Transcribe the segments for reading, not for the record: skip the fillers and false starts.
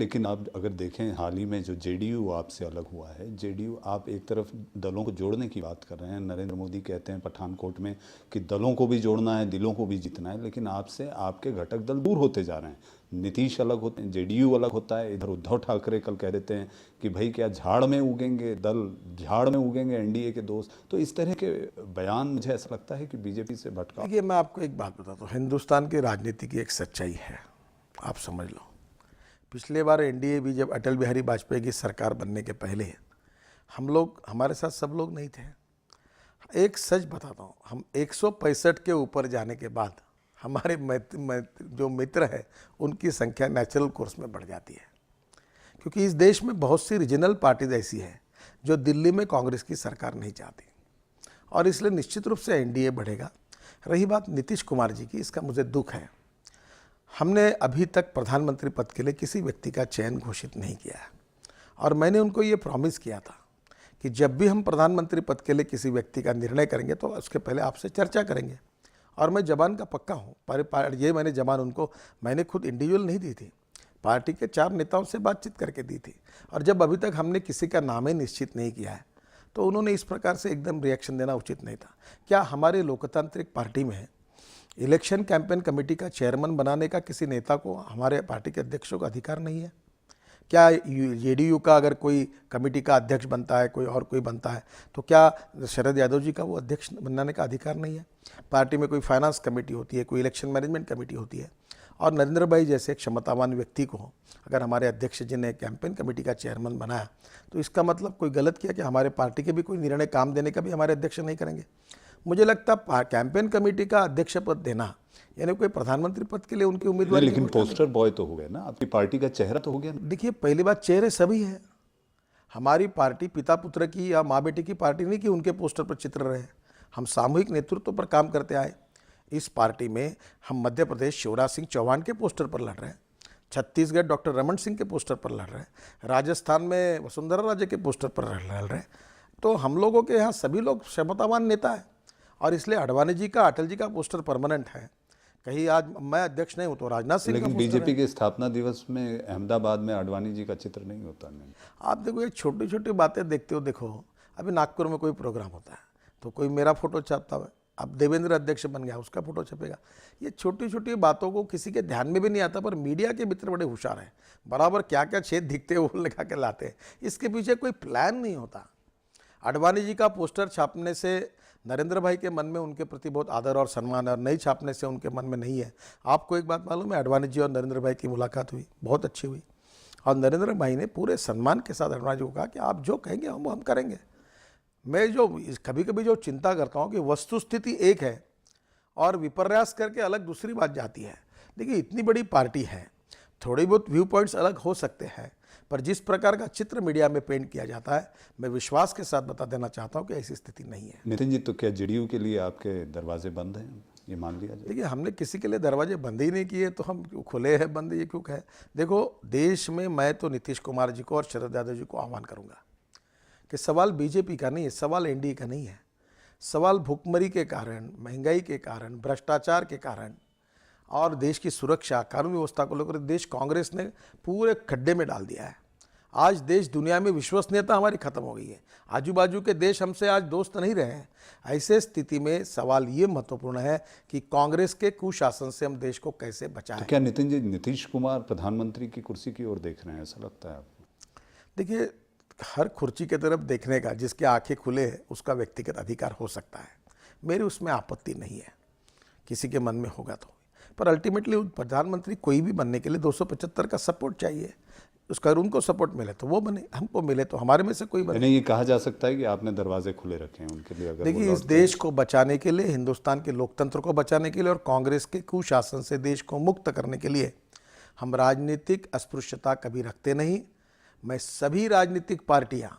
लेकिन आप अगर देखें हाल ही में जो जेडीयू आपसे अलग हुआ है, जेडीयू आप एक तरफ दलों को जोड़ने की बात कर रहे हैं, नरेंद्र मोदी कहते हैं पठानकोट में कि दलों को भी जोड़ना है, दिलों को भी जीतना है, लेकिन आपसे आपके घटक दल दूर होते जा रहे हैं। नीतीश अलग होते हैं, जेडीयू अलग होता है, इधर उद्धव ठाकरे कल कह देते हैं कि भाई क्या झाड़ में उगेंगे दल, झाड़ में उगेंगे एनडीए के दोस्त। तो इस तरह के बयान मुझे ऐसा लगता है कि बीजेपी से भटका। देखिए, मैं आपको एक बात बताता हूँ, हिंदुस्तान की राजनीति की एक सच्चाई है, आप समझ लो। पिछले बार एनडीए भी जब अटल बिहारी वाजपेयी की सरकार बनने के पहले हम लोग, हमारे साथ सब लोग नहीं थे। एक सच बताता हूँ, हम 165 के ऊपर जाने के बाद हमारे जो मित्र है उनकी संख्या नेचुरल कोर्स में बढ़ जाती है, क्योंकि इस देश में बहुत सी रीजनल पार्टीज ऐसी है जो दिल्ली में कांग्रेस की सरकार नहीं चाहती, और इसलिए निश्चित रूप से एनडीए बढ़ेगा। रही बात नीतीश कुमार जी की, इसका मुझे दुख है। हमने अभी तक प्रधानमंत्री पद के लिए किसी व्यक्ति का चयन घोषित नहीं किया है, और मैंने उनको ये प्रॉमिस किया था कि जब भी हम प्रधानमंत्री पद के लिए किसी व्यक्ति का निर्णय करेंगे तो उसके पहले आपसे चर्चा करेंगे, और मैं जबान का पक्का हूँ। पर ये मैंने जबान उनको, मैंने खुद इंडिविजुअल नहीं दी थी, पार्टी के 4 नेताओं से बातचीत करके दी थी। और जब अभी तक हमने किसी का नाम ही निश्चित नहीं किया है तो उन्होंने इस प्रकार से एकदम रिएक्शन देना उचित नहीं था। क्या हमारे लोकतांत्रिक पार्टी में इलेक्शन कैंपेन कमेटी का चेयरमैन बनाने का किसी नेता को, हमारे पार्टी के अध्यक्षों का अधिकार नहीं है? क्या जेडीयू का अगर कोई कमेटी का अध्यक्ष बनता है, कोई और कोई बनता है, तो क्या शरद यादव जी का वो अध्यक्ष बनाने का अधिकार नहीं है? पार्टी में कोई फाइनेंस कमेटी होती है, कोई इलेक्शन मैनेजमेंट कमेटी होती है, और नरेंद्र भाई जैसे एक क्षमतावान व्यक्ति को अगर हमारे अध्यक्ष जी ने कैंपेन कमेटी का चेयरमैन बनाया तो इसका मतलब कोई गलत किया कि हमारे पार्टी के भी कोई निर्णय काम देने का भी हमारे अध्यक्ष नहीं करेंगे? मुझे लगता है कैंपेन कमेटी का अध्यक्ष पद देना यानी कोई प्रधानमंत्री पद के लिए उनकी उम्मीदवारी, लेकिन पोस्टर बॉय तो हो गए ना, आपकी पार्टी का चेहरा तो हो गया। देखिए, पहली बात, चेहरे सभी है। हमारी पार्टी पिता पुत्र की या माँ बेटी की पार्टी नहीं कि उनके पोस्टर पर चित्र रहे। हम सामूहिक नेतृत्व पर काम करते आए। इस पार्टी में हम मध्य प्रदेश शिवराज सिंह चौहान के पोस्टर पर लड़ रहे हैं, छत्तीसगढ़ डॉक्टर रमन सिंह के पोस्टर पर लड़ रहे हैं, राजस्थान में वसुंधरा राजे के पोस्टर पर लड़ रहे हैं। तो हम लोगों के यहाँ सभी लोग क्षमतावान नेता है, और इसलिए अडवाणी जी का, अटल जी का पोस्टर परमानेंट है। कहीं आज मैं अध्यक्ष नहीं हूँ तो राजनाथ सिंह का लेकिन पोस्टर बीजेपी के स्थापना दिवस में अहमदाबाद में अडवाणी जी का चित्र नहीं होता। नहीं, आप देखो, ये छोटी छोटी बातें देखते हो। देखो, अभी नागपुर में कोई प्रोग्राम होता है तो कोई मेरा फोटो छापता है, अब देवेंद्र अध्यक्ष बन गया, उसका फोटो छपेगा। ये छोटी छोटी बातों को किसी के ध्यान में भी नहीं आता, पर मीडिया के मित्र बड़े होशियार हैं, बराबर क्या क्या छेद दिखते हैं वो लगा के लाते हैं। इसके पीछे कोई प्लान नहीं होता। अडवाणी जी का पोस्टर छापने से नरेंद्र भाई के मन में उनके प्रति बहुत आदर और सम्मान है, और नहीं छापने से उनके मन में नहीं है। आपको एक बात मालूम है, अडवाणी जी और नरेंद्र भाई की मुलाकात हुई, बहुत अच्छी हुई, और नरेंद्र भाई ने पूरे सम्मान के साथ अडवाणी जी को कहा कि आप जो कहेंगे हम करेंगे। मैं जो कभी कभी जो चिंता करता हूँ कि वस्तुस्थिति एक है और विपर्यास करके अलग दूसरी बात जाती है। देखिए, इतनी बड़ी पार्टी है, थोड़ी बहुत व्यू पॉइंट्स अलग हो सकते हैं, पर जिस प्रकार का चित्र मीडिया में पेंट किया जाता है, मैं विश्वास के साथ बता देना चाहता हूँ कि ऐसी स्थिति नहीं है। नितिन जी, तो क्या जेडीयू के लिए आपके दरवाजे बंद हैं, ये मान लिया जाए? देखिए, हमने किसी के लिए दरवाजे बंद ही नहीं किए, तो हम क्यों खुले हैं बंद, ये क्यों कहे? देखो, देश में मैं तो नीतीश कुमार जी को और शरद यादव जी को आह्वान करूंगा कि सवाल बीजेपी का नहीं है, सवाल एनडीए का नहीं है। सवाल भुखमरी के कारण, महंगाई के कारण, भ्रष्टाचार के कारण और देश की सुरक्षा, कानून व्यवस्था को लेकर देश कांग्रेस ने पूरे खड्डे में डाल दिया है। आज देश दुनिया में विश्वसनीयता हमारी खत्म हो गई है, आजू बाजू के देश हमसे आज दोस्त नहीं रहे हैं। ऐसे स्थिति में सवाल ये महत्वपूर्ण है कि कांग्रेस के कुशासन से हम देश को कैसे बचाएं। तो क्या नितिन जी, नीतीश कुमार प्रधानमंत्री की कुर्सी की ओर देख रहे हैं, ऐसा लगता है आपको? देखिए, हर कुर्सी की तरफ देखने का जिसकी आंखें खुले उसका व्यक्तिगत अधिकार हो सकता है, मेरी उसमें आपत्ति नहीं है, किसी के मन में होगा तो। पर अल्टीमेटली प्रधानमंत्री कोई भी बनने के लिए 275 का सपोर्ट चाहिए, उसका उनको सपोर्ट मिले तो वो बने, हमको मिले तो हमारे में से कोई बने। नहीं, ये कहा जा सकता है कि आपने दरवाजे खुले रखे हैं उनके लिए, अगर देखिए, इस देश को बचाने के लिए, हिंदुस्तान के लोकतंत्र को बचाने के लिए और कांग्रेस के कुशासन से देश को मुक्त करने के लिए हम राजनीतिक अस्पृश्यता कभी रखते नहीं। मैं सभी राजनीतिक पार्टियां,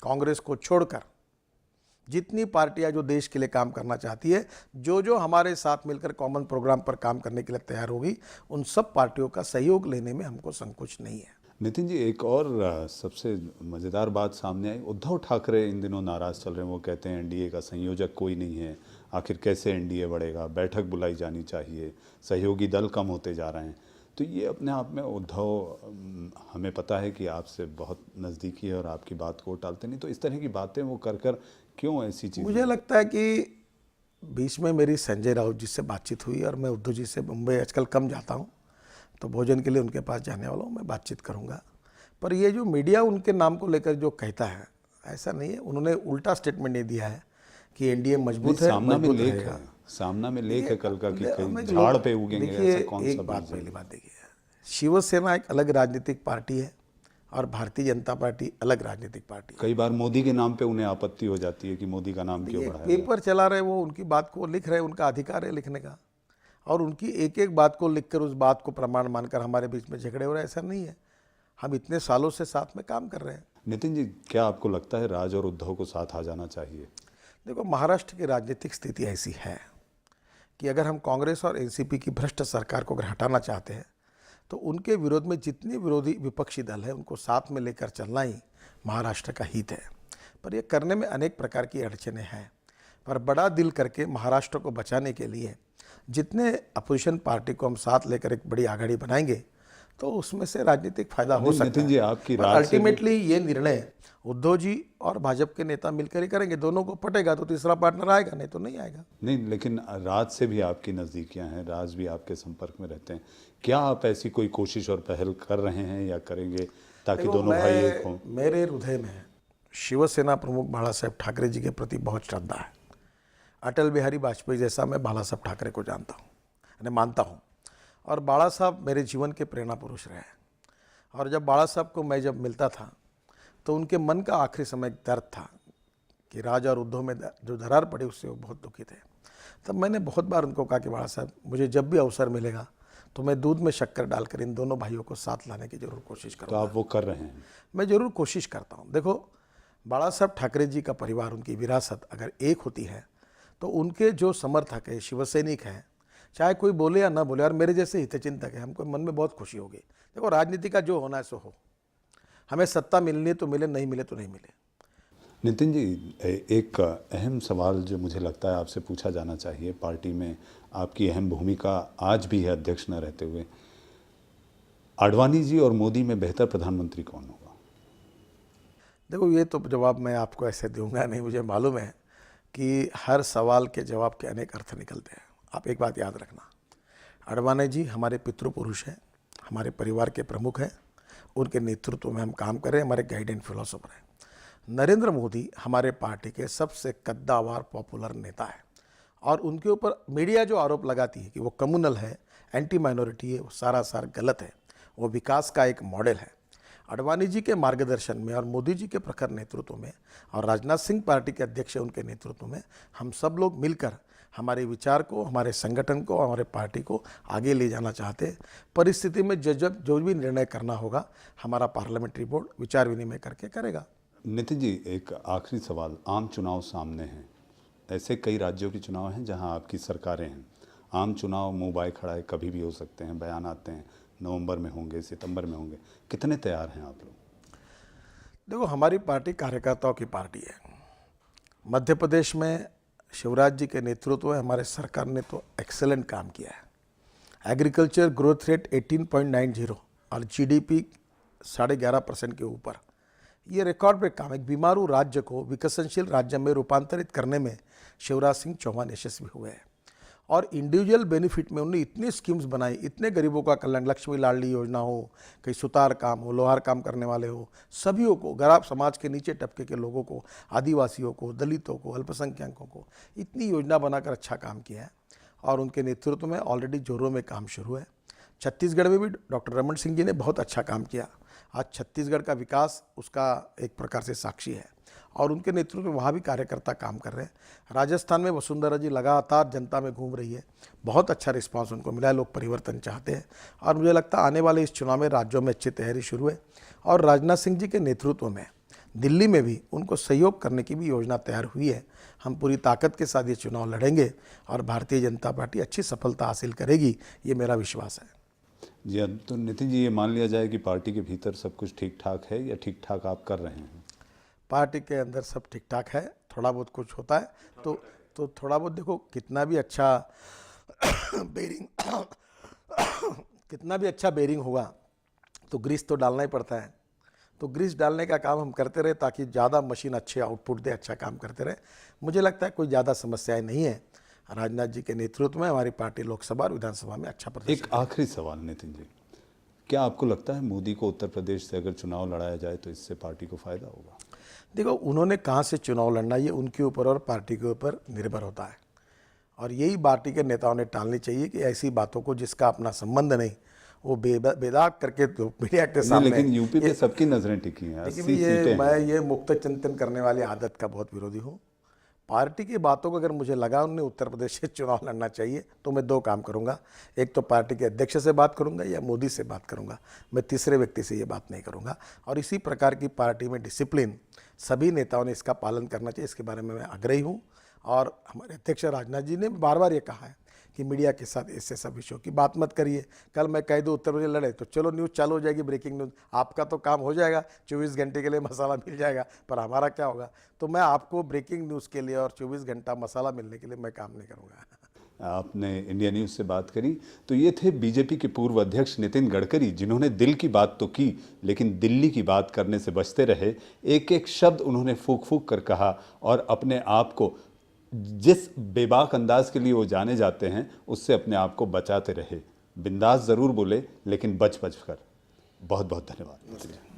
कांग्रेस को छोड़कर जितनी पार्टियां जो देश के लिए काम करना चाहती है, जो हमारे साथ मिलकर कॉमन प्रोग्राम पर काम करने के लिए तैयार होगी, उन सब पार्टियों का सहयोग लेने में हमको संकोच नहीं है। नितिन जी, एक और सबसे मज़ेदार बात सामने आई। उद्धव ठाकरे इन दिनों नाराज़ चल रहे हैं, वो कहते हैं एनडीए का संयोजक कोई नहीं है, आखिर कैसे एनडीए बढ़ेगा, बैठक बुलाई जानी चाहिए, सहयोगी दल कम होते जा रहे हैं। तो ये अपने आप में उद्धव, हमें पता है कि आपसे बहुत नज़दीकी है और आपकी बात को टालते नहीं, तो इस तरह की बातें वो कर कर क्यों ऐसी चीज़? मुझे लगता है कि बीच में मेरी संजय राउत जी से बातचीत हुई और मैं उद्धव जी से मुंबई आजकल कम जाता हूँ, तो भोजन के लिए उनके पास जाने वाला हूँ, मैं बातचीत करूँगा। पर ये जो मीडिया उनके नाम को लेकर जो कहता है, ऐसा नहीं है। उन्होंने उल्टा स्टेटमेंट नहीं दिया है कि एनडीए मजबूत है, सामना में मजबूत लेख रहेगा। है, सामना में लेख है कल का कि हम कहीं एक झाड़ लोग- पे उगेंगे, देखिए, ऐसा कौन सा एक बात, बीज है? पहली बात देखिए, शिवसेना एक अलग राजनीतिक पार्टी है और भारतीय जनता पार्टी अलग राजनीतिक पार्टी है। कई बार मोदी के नाम पे उन्हें आपत्ति हो जाती है कि मोदी का नाम क्यों ये बढ़ाया? पेपर चला रहे, वो उनकी बात को लिख रहे हैं, उनका अधिकार है लिखने का, और उनकी एक एक बात को लिखकर उस बात को प्रमाण मानकर हमारे बीच में झगड़े हो रहे हैं, ऐसा नहीं है। हम इतने सालों से साथ में काम कर रहे हैं। नितिन जी, क्या आपको लगता है राज और उद्धव को साथ आ जाना चाहिए? देखो, महाराष्ट्र की राजनीतिक स्थिति ऐसी है कि अगर हम कांग्रेस और एनसीपी की भ्रष्ट सरकार को अगर हटाना चाहते हैं तो उनके विरोध में जितने विरोधी विपक्षी दल है उनको साथ में लेकर चलना ही महाराष्ट्र का हित है। पर यह करने में अनेक प्रकार की अड़चनें हैं, पर बड़ा दिल करके महाराष्ट्र को बचाने के लिए जितने अपोजिशन पार्टी को हम साथ लेकर एक बड़ी आघाड़ी बनाएंगे तो उसमें से राजनीतिक फायदा हो सकता नितिन है। जी, आपकी पर राज से अल्टीमेटली ये निर्णय उद्धव जी और भाजपा के नेता मिलकर ही करेंगे। दोनों को पटेगा तो तीसरा पार्टनर आएगा, नहीं तो नहीं आएगा। नहीं, लेकिन राज से भी आपकी नज़दीकियां हैं, राज भी आपके संपर्क में रहते हैं। क्या आप ऐसी कोई कोशिश और पहल कर रहे हैं या करेंगे ताकि देखो, दोनों भाई एक हों? मेरे हृदय में शिवसेना प्रमुख बाला साहेब ठाकरे जी के प्रति बहुत श्रद्धा है। अटल बिहारी वाजपेयी जैसा मैं बाला साहब ठाकरे को जानता हूँ, यानी मानता हूँ, और बाला साहब मेरे जीवन के प्रेरणा पुरुष रहे। और जब बाला साहब को मैं जब मिलता था तो उनके मन का आखिरी समय एक दर्द था कि राज और उद्धव में जो दरार पड़ी उससे वो बहुत दुखी थे। तब मैंने बहुत बार उनको कहा कि बाला साहब, मुझे जब भी अवसर मिलेगा तो मैं दूध में शक्कर डालकर इन दोनों भाइयों को साथ लाने की जरूर कोशिश तो करूँगा। आप वो कर रहे हैं? मैं जरूर कोशिश करता हूँ। देखो, बाला साहब ठाकरे जी का परिवार, उनकी विरासत अगर एक होती है तो उनके जो समर्थक है, शिवसैनिक हैं, चाहे कोई बोले या ना बोले, और मेरे जैसे हितचिंतक है, हमको मन में बहुत खुशी होगी। देखो, राजनीति का जो होना है सो हो, हमें सत्ता मिलनी तो मिले, नहीं मिले तो नहीं मिले। नितिन जी, एक अहम सवाल जो मुझे लगता है आपसे पूछा जाना चाहिए, पार्टी में आपकी अहम भूमिका आज भी है अध्यक्ष न रहते हुए, आडवाणी जी और मोदी में बेहतर प्रधानमंत्री कौन होगा? देखो, ये तो जवाब मैं आपको ऐसे दूंगा नहीं। मुझे मालूम है कि हर सवाल के जवाब के अनेक अर्थ निकलते हैं। आप एक बात याद रखना, आडवाणी जी हमारे पितृपुरुष हैं, हमारे परिवार के प्रमुख हैं, उनके नेतृत्व में हम काम कर रहे हैं, हमारे गाइड एंड फिलोसोफर हैं। नरेंद्र मोदी हमारे पार्टी के सबसे कद्दावर पॉपुलर नेता है, और उनके ऊपर मीडिया जो आरोप लगाती है कि वो कम्युनल है, एंटी माइनॉरिटी है, वो सारा गलत है। वो विकास का एक मॉडल है। आडवाणी जी के मार्गदर्शन में और मोदी जी के प्रखर नेतृत्व में और राजनाथ सिंह पार्टी के अध्यक्ष उनके नेतृत्व में हम सब लोग मिलकर हमारे विचार को, हमारे संगठन को, हमारे पार्टी को आगे ले जाना चाहते हैं। परिस्थिति में जो भी निर्णय करना होगा हमारा पार्लियामेंट्री बोर्ड विचार विनिमय करके करेगा। नितिन जी, एक आखिरी सवाल, आम चुनाव सामने हैं, ऐसे कई राज्यों के चुनाव हैं जहां आपकी सरकारें हैं। आम चुनाव मुंह बाय खड़ा है, कभी भी हो सकते हैं, बयान आते हैं, नवंबर में होंगे, सितंबर में होंगे, कितने तैयार हैं आप लोग? देखो, हमारी पार्टी कार्यकर्ताओं की पार्टी है। मध्य प्रदेश में शिवराज जी के नेतृत्व में हमारे सरकार ने तो एक्सेलेंट काम किया है। एग्रीकल्चर ग्रोथ रेट 18.90 और जीडीपी 11.5% के ऊपर, ये रिकॉर्ड ब्रेक काम। एक बीमारू राज्य को विकसनशील राज्य में रूपांतरित करने में शिवराज सिंह चौहान यशस्वी हुए हैं। और इंडिविजुअल बेनिफिट में उन्होंने इतनी स्कीम्स बनाई, इतने गरीबों का कल्याण, लक्ष्मी लाडली योजना हो, कहीं सुतार काम हो, लोहार काम करने वाले हो, सभी को, गरीब समाज के नीचे तबके के लोगों को, आदिवासियों को, दलितों को, अल्पसंख्यकों को, इतनी योजना बनाकर अच्छा काम किया है। और उनके नेतृत्व में ऑलरेडी जोरों में काम शुरू है। छत्तीसगढ़ में भी डॉक्टर रमन सिंह जी ने बहुत अच्छा काम किया। आज छत्तीसगढ़ का विकास उसका एक प्रकार से साक्षी है, और उनके नेतृत्व में वहाँ भी कार्यकर्ता काम कर रहे हैं। राजस्थान में वसुंधरा जी लगातार जनता में घूम रही है, बहुत अच्छा रिस्पांस उनको मिला है, लोग परिवर्तन चाहते हैं। और मुझे लगता है आने वाले इस चुनाव में राज्यों में अच्छी तैयारी शुरू है, और राजनाथ सिंह जी के नेतृत्व में दिल्ली में भी उनको सहयोग करने की भी योजना तैयार हुई है। हम पूरी ताकत के साथ ये चुनाव लड़ेंगे और भारतीय जनता पार्टी अच्छी सफलता हासिल करेगी, ये मेरा विश्वास है। जी, अब तो नितिन जी, ये मान लिया जाए कि पार्टी के भीतर सब कुछ ठीक ठाक है या ठीक ठाक आप कर रहे हैं? पार्टी के अंदर सब ठीक ठाक है, थोड़ा बहुत कुछ होता है तो थोड़ा बहुत, देखो कितना भी अच्छा बेरिंग कितना भी अच्छा बेरिंग होगा तो ग्रीस तो डालना ही पड़ता है। तो ग्रीस डालने का काम हम करते रहे ताकि ज़्यादा मशीन अच्छे आउटपुट दे, अच्छा काम करते रहे। मुझे लगता है कोई ज़्यादा समस्याएं नहीं है। राजनाथ जी के नेतृत्व में हमारी पार्टी लोकसभा और विधानसभा में अच्छा प्रदर्शन एक आखिरी सवाल नितिन जी, क्या आपको लगता है मोदी को उत्तर प्रदेश से अगर चुनाव लड़ाया जाए तो इससे पार्टी को फायदा होगा? देखो, उन्होंने कहाँ से चुनाव लड़ना ये उनके ऊपर और पार्टी के ऊपर निर्भर होता है, और यही पार्टी के नेताओं ने टालनी चाहिए कि ऐसी बातों को जिसका अपना संबंध नहीं वो बेदाग करके तो मीडिया के सामने। लेकिन यूपी पे सबकी नजरें टिकी हैं, 80 सीटें मैं हैं। ये मुक्त चिंतन करने वाली आदत का बहुत विरोधी हूँ। पार्टी की बातों को अगर मुझे लगा उन्हें उत्तर प्रदेश से चुनाव लड़ना चाहिए तो मैं दो काम करूंगा, एक तो पार्टी के अध्यक्ष से बात करूंगा या मोदी से बात करूंगा, मैं तीसरे व्यक्ति से ये बात नहीं करूंगा। और इसी प्रकार की पार्टी में डिसिप्लिन सभी नेताओं ने इसका पालन करना चाहिए, इसके बारे में मैं आग्रही हूँ। और हमारे अध्यक्ष राजनाथ जी ने बार बार ये कहा है कि मीडिया के साथ ऐसे सब विषयों की बात मत करिए। कल मैं कह दूँ उत्तर प्रदेश लड़े तो चलो न्यूज़ चालू हो जाएगी, ब्रेकिंग न्यूज़, आपका तो काम हो जाएगा, 24 घंटे के लिए मसाला मिल जाएगा, पर हमारा क्या होगा? तो मैं आपको ब्रेकिंग न्यूज़ के लिए और 24 घंटा मसाला मिलने के लिए मैं काम नहीं करूँगा। आपने इंडिया न्यूज़ से बात करी तो ये थे बीजेपी के पूर्व अध्यक्ष नितिन गडकरी, जिन्होंने दिल की बात तो की लेकिन दिल्ली की बात करने से बचते रहे। एक एक शब्द उन्होंने फूंक फूंक कर कहा और अपने आप को जिस बेबाक अंदाज के लिए वो जाने जाते हैं उससे अपने आप को बचाते रहे। बिंदास ज़रूर बोले लेकिन बच कर। बहुत बहुत धन्यवाद।